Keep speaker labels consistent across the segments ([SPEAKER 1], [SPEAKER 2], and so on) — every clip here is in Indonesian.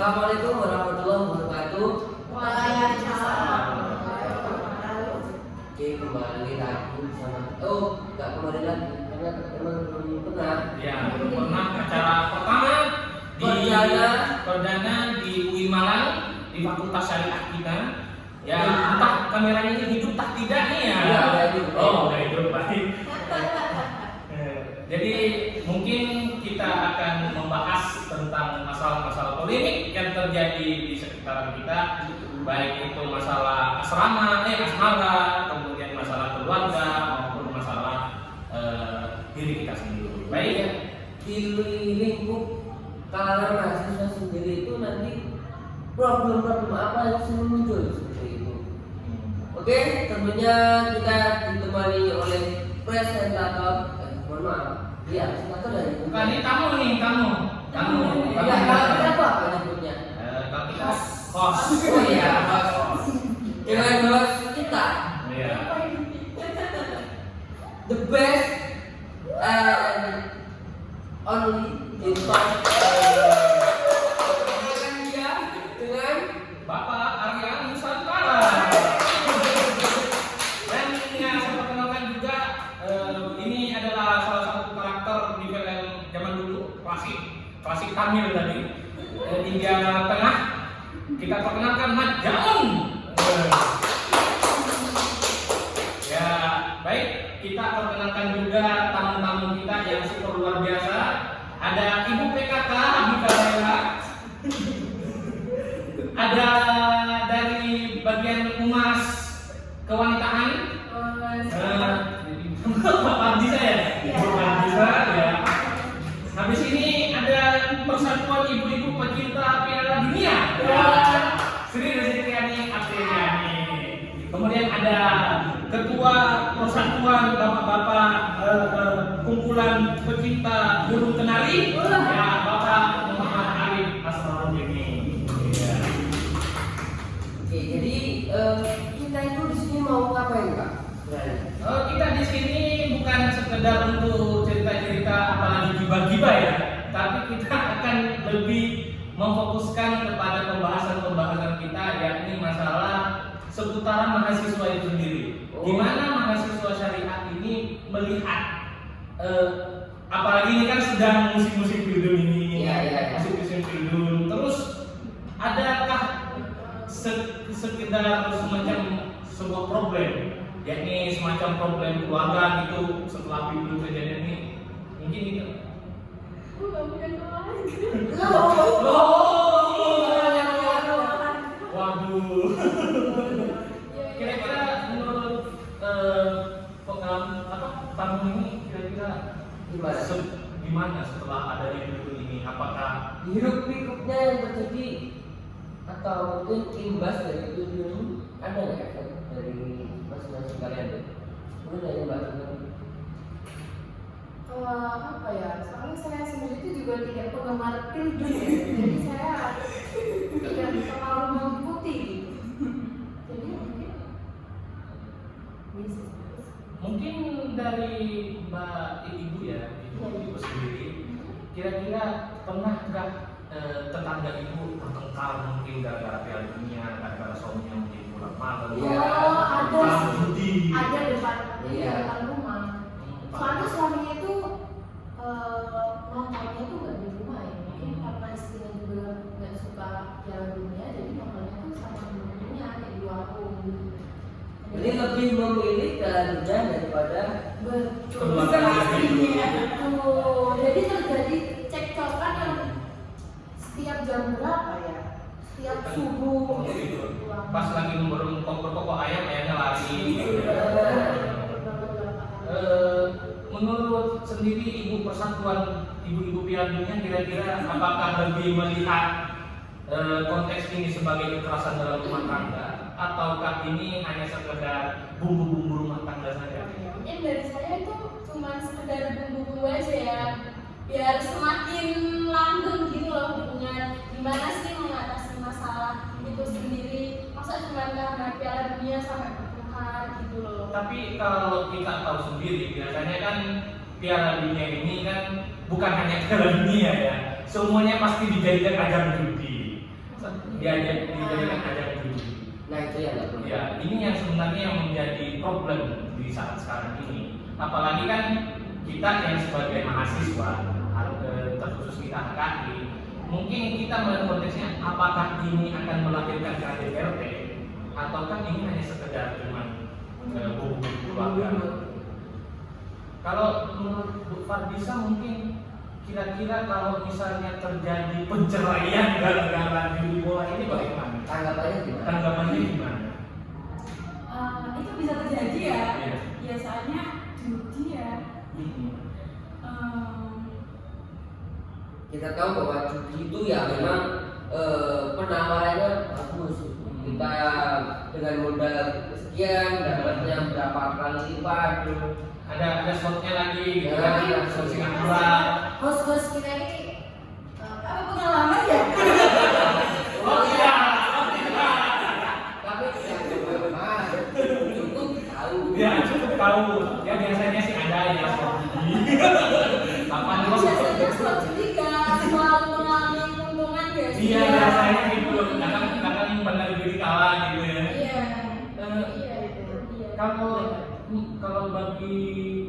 [SPEAKER 1] Assalamualaikum warahmatullahi wabarakatuh.
[SPEAKER 2] Waalaikumsalam.
[SPEAKER 1] Oke, kembali lagi sama nggak kembali lagi karena teman belum pernah.
[SPEAKER 3] Ya, belum pernah acara pertama di perdana di UI Malang di Fakultas Syariah kita. Ya, entah kameranya ini hidup tak tidak nih ya.
[SPEAKER 1] Iya, udah hidup.
[SPEAKER 3] Oh, udah hidup baik. Jadi mungkin kita akan membahas tentang masalah-masalah polemik yang terjadi di sekitaran kita, baik itu masalah asrama, asmara, kemudian masalah keluarga maupun masalah diri kita sendiri. Baik,
[SPEAKER 1] Di lingkup kalangan mahasiswa sendiri itu nanti problem-problem apa yang sering muncul seperti itu. Oke, tentunya kita ditemani oleh presentator. Mohon maaf, iya presentator dari
[SPEAKER 3] bukan ini kamu nih, kamu.
[SPEAKER 1] Ya, apa nyebutnya?
[SPEAKER 3] Host.
[SPEAKER 1] Oh iya, host. Dengan host kita,
[SPEAKER 3] Iya.
[SPEAKER 1] the best and only in part. Dia dengan
[SPEAKER 3] Bapak Arya Nusantara. Dan ya, saya perkenalkan juga ini adalah salah satu karakter di film zaman dulu, klasik Tamil tadi. India Tengah. Kita perkenalkan Mat Jaun. Ya, baik, kita perkenalkan juga tamu-tamu kita yang super luar biasa. Ada Ibu PKK Habibah Laila. Ada dari bagian humas kewanitaan Pak Ardisa ya? Ibu Ardisa ya. Habis ini ada Persatuan Ibu-Ibu Pecinta Piala Dunia. Sri Rezitriani Apriliani. Kemudian ada Ketua Persatuan Bapak-bapak kumpulan pecinta burung kenari, ya Bapak Muhammad Arif Asrarudini. Ya.
[SPEAKER 1] Oke, jadi kita itu di sini mau ngapain, Pak?
[SPEAKER 3] Kita di sini bukan sekedar untuk cerita-cerita apalagi gibah-gibah ya, tapi kita akan lebih memfokuskan kepada pembahasan-pembahasan kita, yakni masalah seputaran mahasiswa itu sendiri. Gimana mahasiswa syariah ini melihat, apalagi ini kan sedang musim-musim pilgrim ini, musim-musim pilgrim. Terus adakah sekedar semacam sebuah problem, yakni semacam problem keluarga gitu setelah pilgrim kejadian ini? Mungkin itu. Waduh. Kira-kira menurut pengalaman tamu ini kira-kira gimana setelah adanya pilgrim ini? Apakah
[SPEAKER 1] Hiruk pikuknya yang terjadi atau mungkin imbas dari pilgrim ada nggak efek dari masing-masing kalian? Mungkin dari Mbak Tunggu.
[SPEAKER 2] Apa ya? Soalnya saya sendiri itu juga tidak penggemar pilgrim, jadi saya tidak terlalu mengikuti gitu. Jadi
[SPEAKER 3] mungkin dari Mbak Ibu ya, Ibu sendiri, kira-kira pernahkah tetangga Ibu bertengkar mungkin gara-gara Piala Dunia, gara-gara suaminya mungkin pulang malam?
[SPEAKER 2] Ada depan rumah. Soalnya suaminya itu nontonnya tuh nggak di rumah ya, mungkin karena istrinya juga nggak suka Piala Dunia, jadi nontonnya tuh sama temennya kayak di warung.
[SPEAKER 1] Jadi lebih memilih Piala Dunia daripada
[SPEAKER 2] Istrinya betul. Jadi terjadi cekcokan yang setiap jam berapa ya? Setiap subuh.
[SPEAKER 3] Pas lagi berkokok ayamnya lari. Menurut sendiri Ibu Persatuan Ibu-Ibu Piala Dunia, kira-kira apakah lebih melihat konteks ini sebagai kekerasan dalam rumah tangga, ataukah ini hanya sekedar bumbu-bumbu rumah tangga saja?
[SPEAKER 2] Mungkin dari saya itu cuma sekedar bumbu-bumbu aja ya, biar semakin langgeng gitu loh hubungan. Gimana sih mengatasi masalah itu sendiri? Masa cuma karena Piala Dunia sampai bertengkar gitu loh.
[SPEAKER 3] Tapi kalau kita tahu sendiri, biasanya kan Piala Dunia ini kan bukan hanya Piala Dunia ya, semuanya pasti dijadikan ajang judi. dijadikan ajang judi.
[SPEAKER 1] Nah itu yang nggak boleh.
[SPEAKER 3] Ya, ini yang sebenarnya yang menjadi problem di saat sekarang ini. Apalagi kan kita yang sebagai mahasiswa, terkhusus kita HKI, mungkin kita melihat konteksnya apakah ini akan melahirkan KDRT ataukah ini hanya sekedar cuman hubungan keluarga. Kalau menurut Bu Fardisa mungkin kira-kira kalau misalnya terjadi penceraian gara-gara judi bola ini bagaimana? Tanggapannya gimana?
[SPEAKER 2] Itu bisa terjadi ya.
[SPEAKER 3] Iya.
[SPEAKER 2] Biasanya judi ya.
[SPEAKER 1] Kita tahu bahwa judi itu ya memang penawarannya bagus. Kita dengan modal sekian dapatnya berapa kali lipat.
[SPEAKER 3] Ada slotnya lagi gitu
[SPEAKER 1] Ya,
[SPEAKER 3] kan, slot Singapura.
[SPEAKER 2] Host kita ini apa pengalaman ya?
[SPEAKER 3] Oh iya.
[SPEAKER 1] Tapi cukup tahu.
[SPEAKER 3] Ya cukup tahu. Ya biasanya sih ada ya slot judi. Kapan lo?
[SPEAKER 2] Biasanya slot judi kan selalu mengalami keuntungan ya.
[SPEAKER 3] Iya biasanya gitu. Kadang benar judi kalah gitu ya.
[SPEAKER 2] Iya.
[SPEAKER 3] Eh,
[SPEAKER 2] Iya.
[SPEAKER 3] Kalau bagi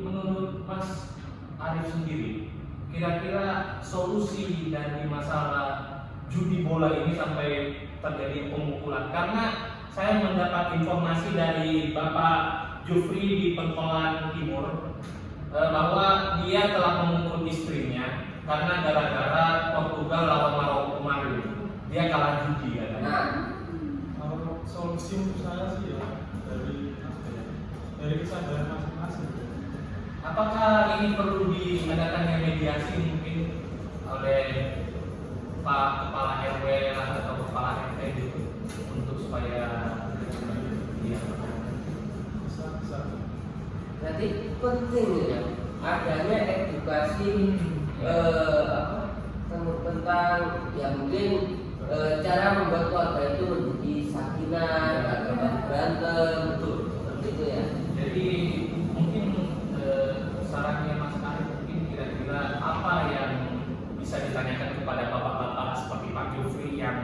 [SPEAKER 3] menurut Mas Arif sendiri, kira-kira solusi dari masalah judi bola ini sampai terjadi pemukulan, karena saya mendapat informasi dari Bapak Jufri di Pengkolan Timur bahwa dia telah memukul istrinya karena gara-gara Portugal lawan Maroko kemarin dia kalah judi katanya.
[SPEAKER 1] Nah,
[SPEAKER 4] Kalau solusi untuk saya sih ya dari kesadaran masing-masing.
[SPEAKER 3] Apakah ini perlu diadakannya mediasi mungkin oleh Pak Kepala RW atau Kepala RT gitu untuk supaya dia
[SPEAKER 4] Bisa.
[SPEAKER 1] berarti penting ya adanya edukasi tentang ya mungkin cara membuat keluarga itu menjadi sakinah atau berantem betul seperti itu ya.
[SPEAKER 3] jadi mungkin sarannya Mas Arif mungkin kira-kira apa yang bisa ditanyakan kepada bapak-bapak seperti Pak Jufri yang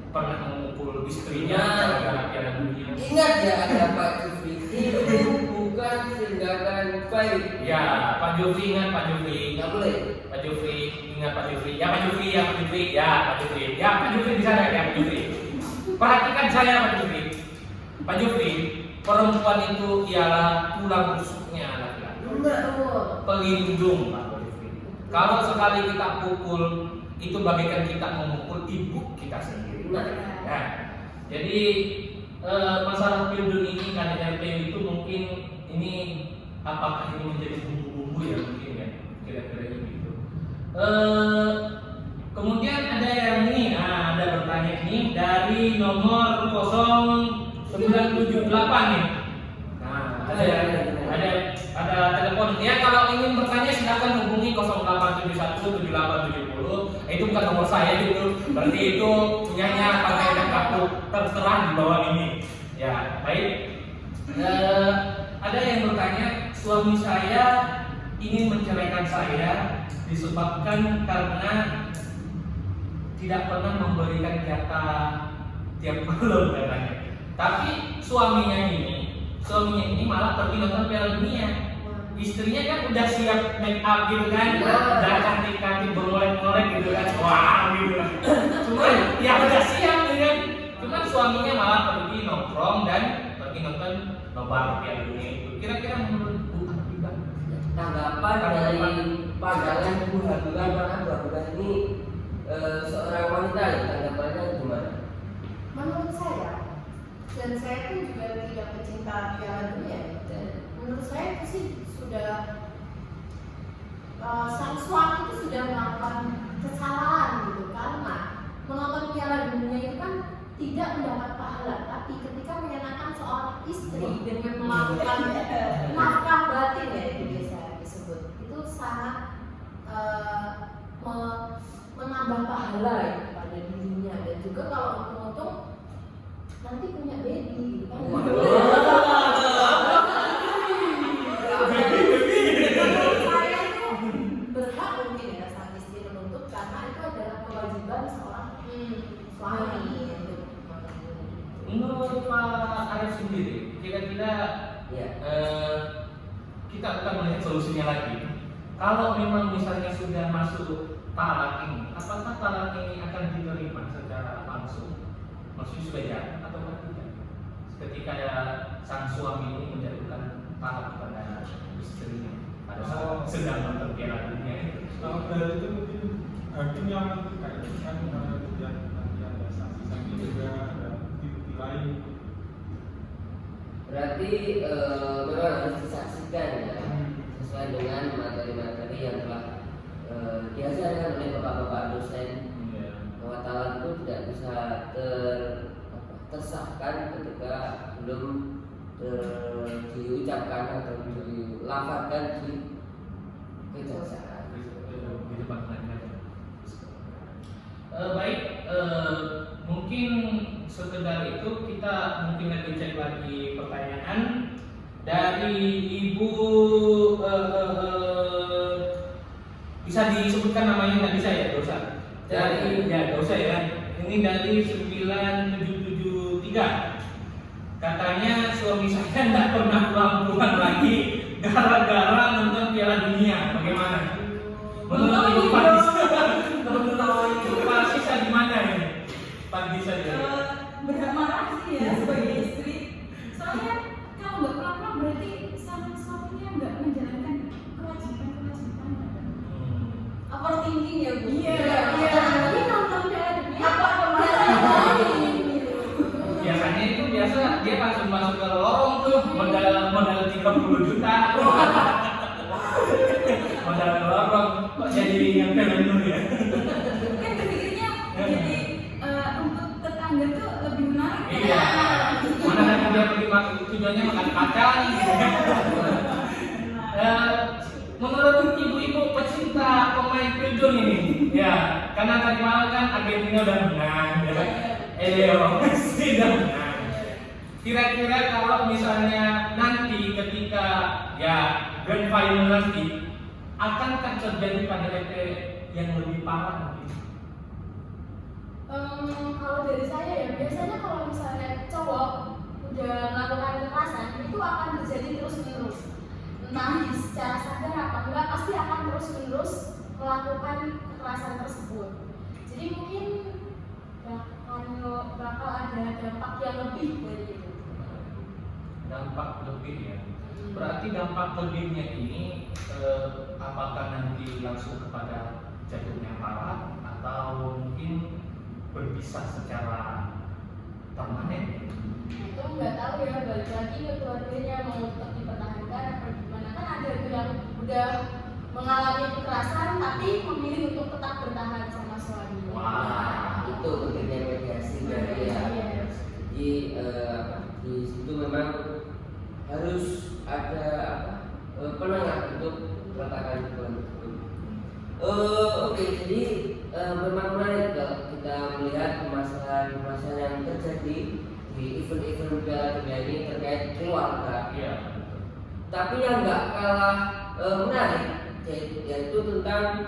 [SPEAKER 3] pernah memukul istrinya gara-gara Piala Dunia.
[SPEAKER 1] Ingat ya ada Pak Jufri itu bukan tindakan baik.
[SPEAKER 3] Ya Pak Jufri ingat Pak Jufri.
[SPEAKER 1] Nggak boleh.
[SPEAKER 3] Pak Jufri ingat Pak Jufri. Ya Pak Jufri, ya Pak Jufri, ya Pak Jufri, ya Pak Jufri di sana ya Pak Jufri. Perhatikan saya Pak Jufri. Pak Jufri, perempuan itu ialah tulang rusuknya laki-laki. Pelindung Pak Jufri. Kalau sekali kita pukul itu bagaikan kita memukul ibu kita sendiri. Nah, jadi masalah pelindung ini KDRT itu mungkin ini apakah ini menjadi bumbu-bumbu ya mungkin ya kira-kira gitu. Kemudian ada yang ini, ada bertanya ini dari nomor 0978 nih. Nah, ada telepon. Ya kalau ingin bertanya silakan hubungi 08717870. Itu bukan nomor saya itu. Berarti itu punyanya Pak Hendra Kapu tertera di bawah ini. Ya, baik. Ada yang bertanya, suami saya ingin menceraikan saya disebabkan karena tidak pernah memberikan jatah tiap malam katanya. Tapi suaminya ini malah pergi nonton Piala Dunia. Istrinya kan udah siap make up gitu kan, udah cantik-cantik bermolek-molek gitu kan, wah gitu kan. Cuman ya udah siap gitu kan. Cuman suaminya malah pergi nongkrong dan pergi nonton nobar Piala Dunia itu. Kira-kira menurut Bu Habibah
[SPEAKER 1] Tanggapan dari pandangan Bu Habibah karena Bu Habibah ini seorang wanita ya, tanggapannya gimana?
[SPEAKER 2] Menurut saya, dan saya pun juga tidak pecinta Piala Dunia, dan menurut saya itu sih sudah sang suami itu sudah melakukan kesalahan gitu, karena menonton Piala Dunia itu kan tidak mendapat pahala, tapi ketika menyenangkan seorang istri dengan melakukan nafkah batin ya itu biasa disebut, itu sangat menambah pahala ya pada dirinya, dan juga kalau untung-untung nanti punya baby kan. Saya itu berhak mungkin ya sang istri menuntut karena itu adalah kewajiban seorang suami.
[SPEAKER 3] kita akan melihat solusinya lagi. Kalau memang misalnya sudah masuk talak ini, apakah talak ini akan diterima secara langsung? Maksudnya sudah jalan atau tidak? Ketika sang suami ini menjatuhkan talak kepada istrinya pada saat sedang nonton Piala Dunia itu.
[SPEAKER 4] Kalau dari itu mungkin hakim yang menentukan kan kemudian nanti ada saksi-saksi juga, ada bukti-bukti lain.
[SPEAKER 1] Berarti memang harus disaksikan ya, sesuai dengan materi-materi yang telah diajarkan oleh bapak-bapak dosen. Bahwa talak itu tidak bisa tersahkan ketika belum diucapkan atau dilafazkan di kejaksaan.
[SPEAKER 3] Di depan pengadilan. Baik, mungkin sekedar itu kita mungkin lagi cek lagi pertanyaan dari Ibu. Bisa disebutkan namanya, nggak bisa ya, dosa. Dari ya dosa ya. Ini dari 9773. Katanya suami saya nggak pernah pulang-pulang lagi gara-gara nonton Piala Dunia. Bagaimana? Menurut Ibu Pak Sisa gimana ya? Pak Sisa ya?
[SPEAKER 2] Bermarah sih ya sebagai istri. Soalnya kalau nggak pulang-pulang berarti sang suaminya nggak menjalankan kewajiban. Overthinking ya Bu. Iya. Tapi nonton Piala Dunia apa
[SPEAKER 3] Biasanya itu dia langsung masuk ke lorong tuh modal 30 juta. Modal ke lorong kok jadi nyampe dulu ya.
[SPEAKER 2] Kan berpikirnya jadi untuk tetangga tuh lebih menarik.
[SPEAKER 3] Iya. Mana lagi dia pergi masuk tujuannya makan kacang. Menurut ibu-ibu pecinta pemain Peugeot ini, ya, karena tadi malam kan Argentina udah menang, ya. Messi udah menang. Kira-kira kalau misalnya nanti ketika ya grand final nanti, akankah terjadi KDRT yang lebih parah mungkin?
[SPEAKER 2] Kalau dari saya ya biasanya kalau misalnya cowok udah melakukan kekerasan itu akan terjadi terus-menerus. Entah secara sadar apa enggak pasti akan terus-menerus melakukan kekerasan tersebut. Jadi mungkin bakal ada dampak yang lebih dari itu.
[SPEAKER 3] Dampak lebih ya. Berarti dampak lebihnya ini apakah nanti langsung kepada jatuhnya parah atau mungkin berpisah secara permanen?
[SPEAKER 2] Itu nggak tahu ya, balik lagi ke keluarganya mau tetap dipertahankan apa gimana. Kan ada tuh yang udah mengalami kekerasan tapi memilih untuk tetap bertahan sama suaminya.
[SPEAKER 3] Wah,
[SPEAKER 1] Itu pentingnya mediasi dari ya. Di situ memang harus ada penengah untuk meletakkan hubungan tersebut. Oke, jadi memang menarik kalau kita melihat permasalahan yang terjadi di event-event Piala Dunia ini terkait keluarga.
[SPEAKER 3] Iya.
[SPEAKER 1] Tapi yang nggak kalah menarik yaitu tentang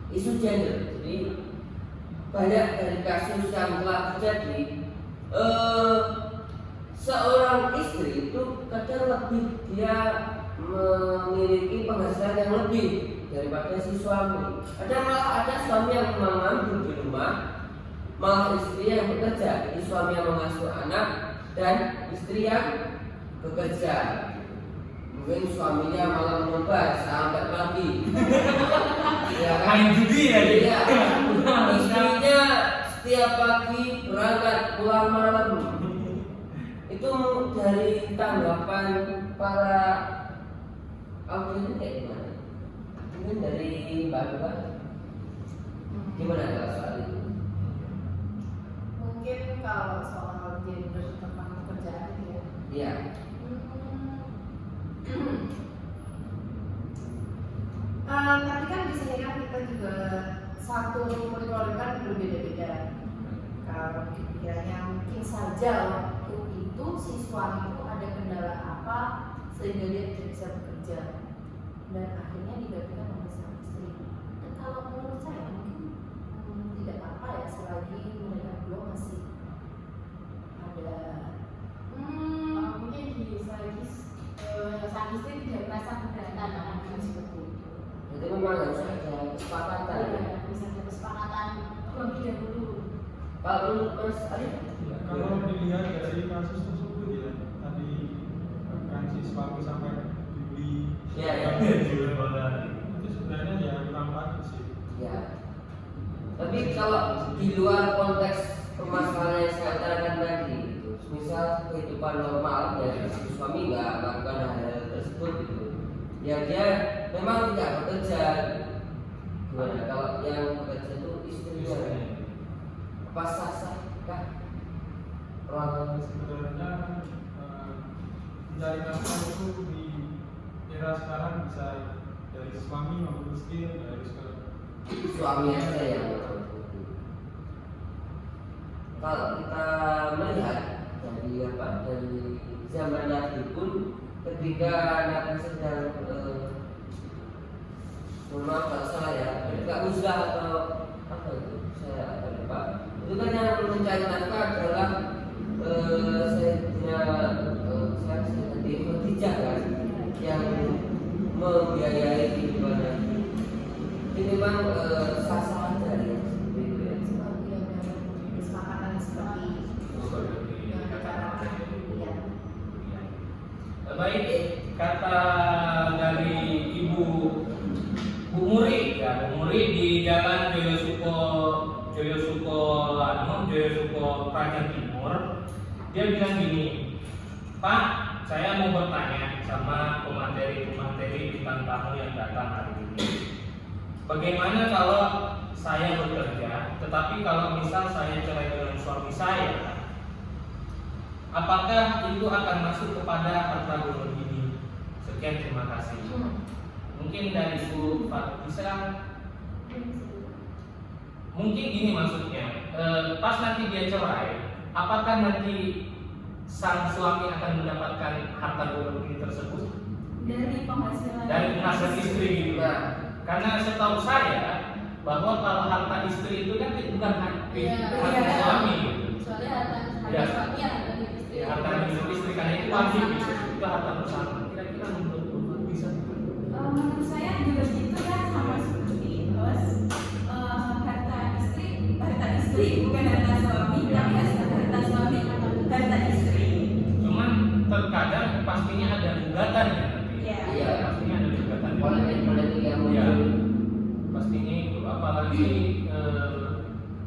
[SPEAKER 1] isu gender. Jadi banyak dari kasus yang telah terjadi seorang istri itu kadang lebih dia memiliki penghasilan yang lebih daripada si suami. Ada suami yang menganggur di rumah, malah istri yang bekerja. Jadi suami yang mengasuh anak dan istri yang bekerja. Mungkin suaminya malah menyebar sampai pagi. Ya kan?
[SPEAKER 3] Main judi ya dia.
[SPEAKER 1] Iya. Istrinya setiap pagi berangkat pulang malam. Itu dari tanggapan para audiens kayak gimana? Mungkin dari Mbak Mbak gimana kalau soal itu?
[SPEAKER 5] Mungkin kalau soal gender tentang pekerjaan ya.
[SPEAKER 1] Iya.
[SPEAKER 5] Tapi kan di sini kan kita juga satu keluarga kan berbeda-beda. Kalau pikirannya mungkin saja waktu itu si suami itu ada kendala apa sehingga dia tidak bisa bekerja dan akhirnya digantikan oleh sang istri. Dan kalau menurut saya mungkin tidak apa-apa ya selagi mereka berdua masih ada
[SPEAKER 2] Mungkin gini, selagi sang istri tidak merasa keberatan akan hal seperti itu.
[SPEAKER 1] Jadi memang harus ada kesepakatan. Ya.
[SPEAKER 2] Bisa ada kesepakatan terlebih dahulu.
[SPEAKER 1] Kalau menurut Mas Arif,
[SPEAKER 4] Kalau dilihat dari kasus tersebut ya, tadi kan si suami sampai dibeli,
[SPEAKER 1] Ya.
[SPEAKER 4] itu sebenarnya ya kurang bagus sih.
[SPEAKER 1] ya. Tapi kalau di luar konteks permasalahan yang saya utarakan tadi, misal kehidupan normal ya si suami nggak melakukan hal tersebut gitu, ya dia memang tidak bekerja. Gimana kalau yang bekerja itu istrinya? Apa sah-sah kah? Orang
[SPEAKER 4] Sebenarnya mencari nafkah itu di era sekarang bisa dari suami maupun istri, dari
[SPEAKER 1] suami aja yang melakukan. Kalau kita melihat dari zaman Nabi pun ketika Nabi sedang mohon maaf kalau salah ya, ketika uzlah atau apa itu saya agak lupa. Itu kan yang mencari nafkah adalah saya tadi Khadijah kan yang membiayai kehidupan Nabi. Ini memang sah-sah aja ya seperti itu ya.
[SPEAKER 5] Seperti yang kesepakatan seperti yang dikatakan. Iya.
[SPEAKER 3] Baik, kata dari Ibu Bu Muri, ya Bu Muri di Jalan Joyosuko Praja Timur, dia bilang gini, Pak, saya mau bertanya sama pemateri bintang tamu yang datang hari ini. Bagaimana kalau saya bekerja, tetapi kalau misal saya cerai dengan suami saya, apakah itu akan masuk kepada harta gonor ini? Sekian, terima kasih. Mungkin dari Ibu Fatisah, mungkin gini maksudnya, pas nanti dia cerai, apakah nanti sang suami akan mendapatkan harta gonor ini tersebut?
[SPEAKER 2] Dari
[SPEAKER 3] Penghasilan istri gitu. Karena setahu saya bahwa kalau harta istri itu kan bukan harta suami gitu.
[SPEAKER 2] Soalnya harta
[SPEAKER 3] Ya.
[SPEAKER 2] suami harta istri.
[SPEAKER 3] Ya, harta milik istri karena itu wajib gitu. Itu harta bersama. Kira-kira menurut bisa
[SPEAKER 2] Menurut saya juga gitu ya, sama seperti terus harta istri bukan harta suami, tapi harta suami harta istri.
[SPEAKER 3] Cuman terkadang pastinya ada gugatan ya nanti.
[SPEAKER 1] Iya.
[SPEAKER 3] Pastinya ada gugatan.
[SPEAKER 1] Politik yang
[SPEAKER 3] Ya,
[SPEAKER 1] muncul.
[SPEAKER 3] pastinya itu. Apalagi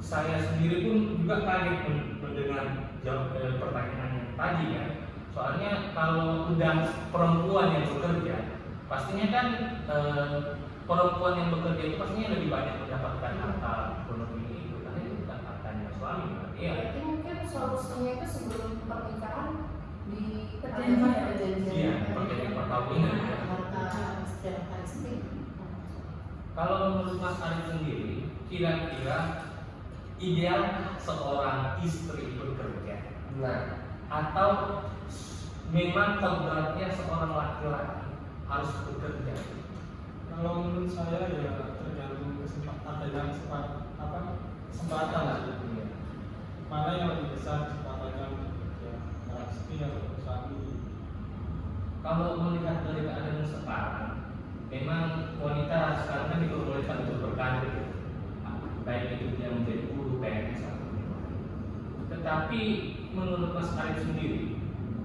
[SPEAKER 3] saya sendiri pun juga kaget mendengar pertanyaan tadi ya. Soalnya kalau udah perempuan yang bekerja, pastinya kan perempuan yang bekerja itu pastinya lebih banyak mendapatkan harta ekonomi itu karena itu bukan hartanya suami. Iya.
[SPEAKER 5] Berarti mungkin solusinya itu sebelum pernikahan di
[SPEAKER 2] Perjanjian.
[SPEAKER 3] Iya, perjanjian perkawinan. Ya.
[SPEAKER 5] harta istri harta istri.
[SPEAKER 3] Kalau menurut Mas Arif sendiri, kira-kira ideal seorang istri bekerja,
[SPEAKER 1] Nah,
[SPEAKER 3] atau memang kodratnya seorang laki-laki harus bekerja?
[SPEAKER 4] Kalau menurut saya ya tergantung kesempatan sih. Mana yang lebih besar kesempatannya untuk bekerja, antara istri atau suami.
[SPEAKER 3] Kalau melihat dari keadaan sekarang, memang wanita sekarang kan diperbolehkan untuk berkarir, baik itu dia menjadi guru, PNS atau gimana. Tetapi menurut Mas Arif sendiri,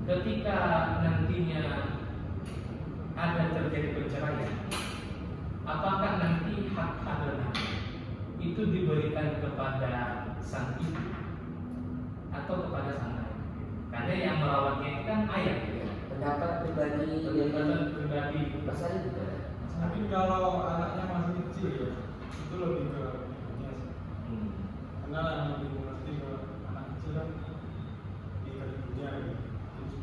[SPEAKER 3] ketika nantinya ada terjadi perceraian, apakah nanti hak anak itu diberikan kepada sang ibu atau kepada sang ayah? Karena yang merawatnya itu kan ayah, ya.
[SPEAKER 1] pendapat pribadi
[SPEAKER 3] Pendapat pribadi
[SPEAKER 1] Mas Arif gimana?
[SPEAKER 4] Tapi kalau anaknya masih kecil ya, itu lebih ke ibunya sih. Karena yang lebih mengerti ke anak kecil kan di ibunya gitu.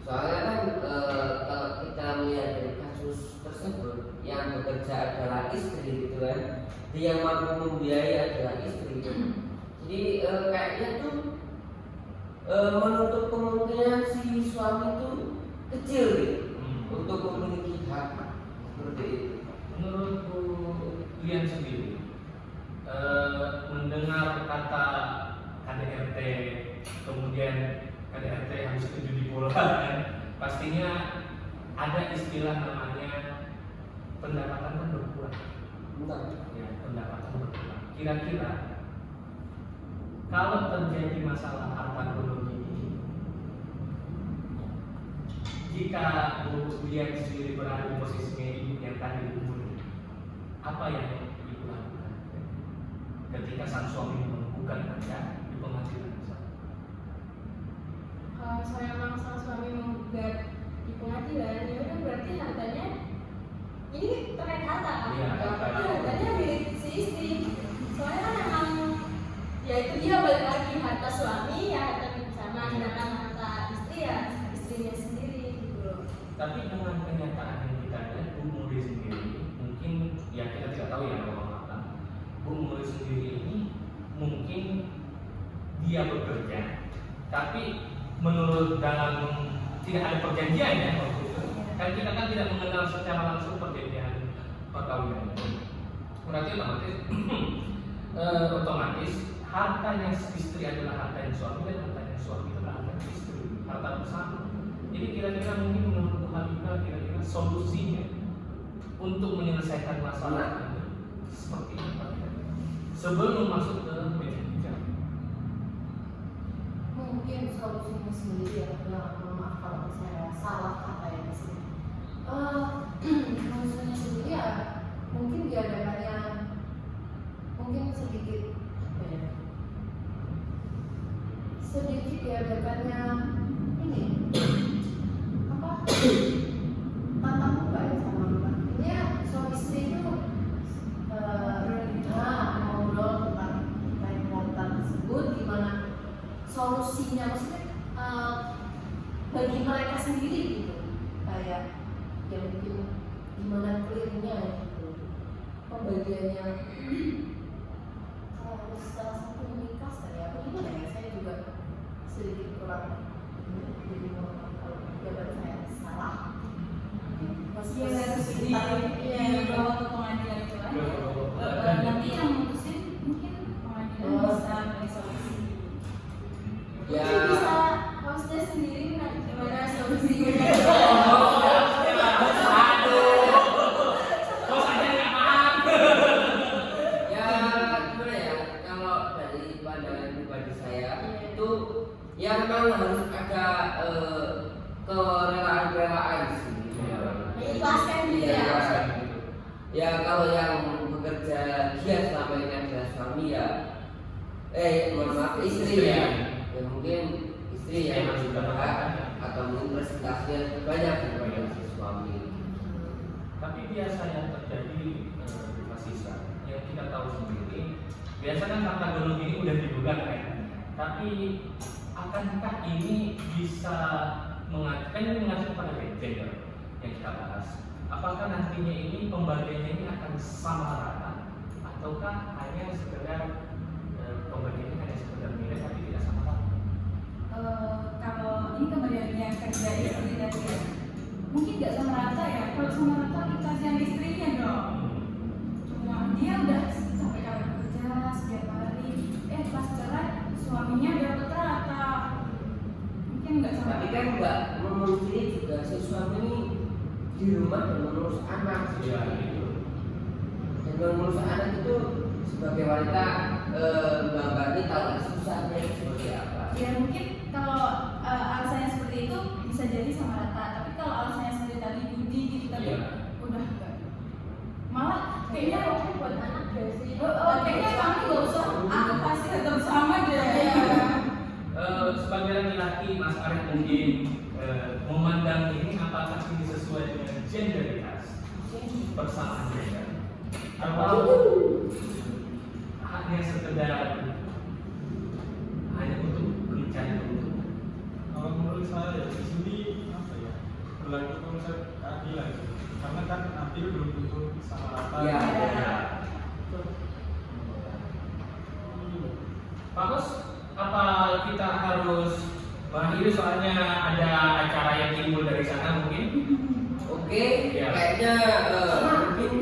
[SPEAKER 1] Soalnya kan kalau kita melihat dari kasus tersebut yang bekerja adalah istri gitu kan, dia yang mampu membiayai adalah istri. Jadi kayaknya tuh menutup kemungkinan si suami itu kecil gitu untuk memiliki hak seperti itu.
[SPEAKER 3] Menurut Bu Lian sendiri, mendengar kata KDRT, kemudian KDRT harus ke judi bola, kan pastinya ada istilah namanya pendapatan kan berkurang.
[SPEAKER 1] Bentar.
[SPEAKER 3] Ya, pendapatan berkurang. Kira-kira kalau terjadi masalah harta ekonomi ini, jika dia sendiri berada di posisi ibu yang tadi umur, apa yang ibu lakukan ketika sang suami membuka kerja di pengadilan?
[SPEAKER 2] Kalau misalnya memang sang suami menggugat di pengadilan, ya udah berarti hartanya ini terkait harta kan?
[SPEAKER 3] Iya,
[SPEAKER 2] Berarti hartanya milik si istri. Soalnya kan memang ya itu dia balik lagi harta suami ya harta bersama, sedangkan harta istri ya istrinya sendiri gitu loh.
[SPEAKER 3] Tapi dengan kenyataan yang kita lihat, Bu Muri sendiri mungkin ya kita tidak tahu ya kalau apa. Bu Muri sendiri ini mungkin dia bekerja, tapi menurut dalam tidak ada perjanjian ya waktu itu. Kan kita kan tidak mengenal secara langsung perjanjian perkawinan. Berarti otomatis hartanya istri adalah hartanya suami dan hartanya suami adalah hartanya istri, harta bersama. Jadi kira-kira mungkin menurut Bu Habibah kira-kira solusinya untuk menyelesaikan masalah ini seperti apa? Sebelum masuk ke meja bicara.
[SPEAKER 5] Mungkin solusinya sendiri ya, mohon maaf kalau saya salah kata ya di sini. Solusinya sendiri ya mungkin diadakannya mungkin sedikit apa ya, sedikit diadakannya ini apa tatap muka ya sama muka. Ini ya suami istri itu ngobrol tentang hal tersebut, gimana solusinya, maksudnya bagi mereka sendiri gitu, kayak ya mungkin gimana clearnya gitu, pembagiannya harus salah satu menikah ya, apa gimana ya, saya juga sedikit kurang jadi mohon maaf kalau jawaban saya salah.
[SPEAKER 6] Iya, harus dibawa ke pengadilan itu aja. Nanti yang mutusin mungkin pengadilan bisa beri solusi.
[SPEAKER 1] Ya.
[SPEAKER 2] Mungkin bisa hostnya sendiri nanti gimana solusinya.
[SPEAKER 1] Ya gimana ya, kalau dari pandangan pribadi saya itu ya memang harus ada kerelaan-kerelaan di sini.
[SPEAKER 2] Mengikhlaskan gitu ya.
[SPEAKER 1] Iya, gitu. Ya kalau yang bekerja dia selama ini adalah suami ya, mohon maaf istri ya, ya mungkin istri yang harus berhak atau mungkin presentasinya banyak daripada si suami.
[SPEAKER 3] Tapi biasa yang terjadi Mas Isa, yang kita tahu sendiri, biasa kan harta gonung ini udah digugat kan, tapi akankah ini bisa mengajukan ini mengacu kepada gender yang kita bahas? Apakah nantinya ini pembagiannya ini akan sama rata, ataukah hanya sekedar pembagiannya hanya sekedar nilai tapi tidak sama rata?
[SPEAKER 6] Kalau ini kembali yang kerja istri tadi ya, mungkin nggak sama rata ya. Kalau sama rata kita kasihan istrinya dong. Cuma dia udah sampai kapan kerja setiap hari, pas cerai suaminya dapat rata. Mungkin nggak sama.
[SPEAKER 1] Tapi kan nggak memungkiri juga si suami ini di rumah dan mengurus anak.
[SPEAKER 3] Ya itu.
[SPEAKER 1] Dan mengurus anak itu sebagai wanita Mbak Bani tahu susahnya seperti apa.
[SPEAKER 6] Ya mungkin kalau alasannya seperti itu bisa jadi sama rata. Tapi kalau alasannya seperti tadi Budi gitu tadi
[SPEAKER 3] Iya.
[SPEAKER 6] udah enggak. Malah kayaknya
[SPEAKER 2] Kayaknya buat anak gak sih?
[SPEAKER 6] kayaknya kamu nggak usah, aku pasti tetap sama deh.
[SPEAKER 3] Sebagai laki-laki, Mas Arief mungkin memandang ini apakah ini sesuai dengan genderitas persamaan gender atau hanya sekedar hanya untuk mencari keuntungan?
[SPEAKER 4] Kalau menurut saya ya, di sini apa ya, berlaku konsep keadilan, karena kan adil belum tentu sama rata.
[SPEAKER 1] Iya.
[SPEAKER 3] Pak Bos, apa kita harus mengakhiri soalnya ada acara yang timbul dari sana mungkin?
[SPEAKER 1] Oke,
[SPEAKER 3] Iya.
[SPEAKER 1] kayaknya mungkin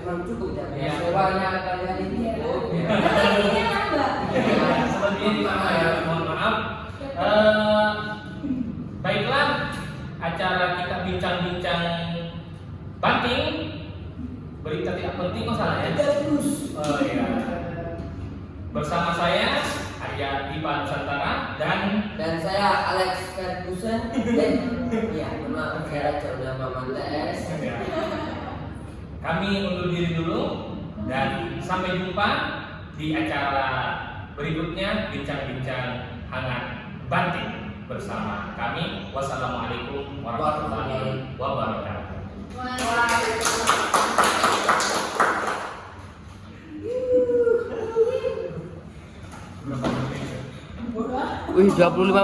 [SPEAKER 1] emang cukup ya.
[SPEAKER 3] Iya.
[SPEAKER 1] Sewanya kalian ini
[SPEAKER 6] Iya.
[SPEAKER 1] cukup. Ya.
[SPEAKER 6] Ini nambah.
[SPEAKER 3] Sepertinya di sana ya, mohon maaf. Baiklah, acara kita bincang-bincang banting berita tidak penting masalahnya.
[SPEAKER 1] Terus.
[SPEAKER 3] Oh iya. Bersama saya Arya Dipa Nusantara dan
[SPEAKER 1] saya Alex Ferguson. Ya, maaf saya coba Mama TS.
[SPEAKER 3] ya, kami undur diri dulu dan sampai jumpa di acara berikutnya bincang-bincang hangat Banting bersama kami. Wassalamualaikum warahmatullahi wabarakatuh.
[SPEAKER 1] Wih, 25 menit.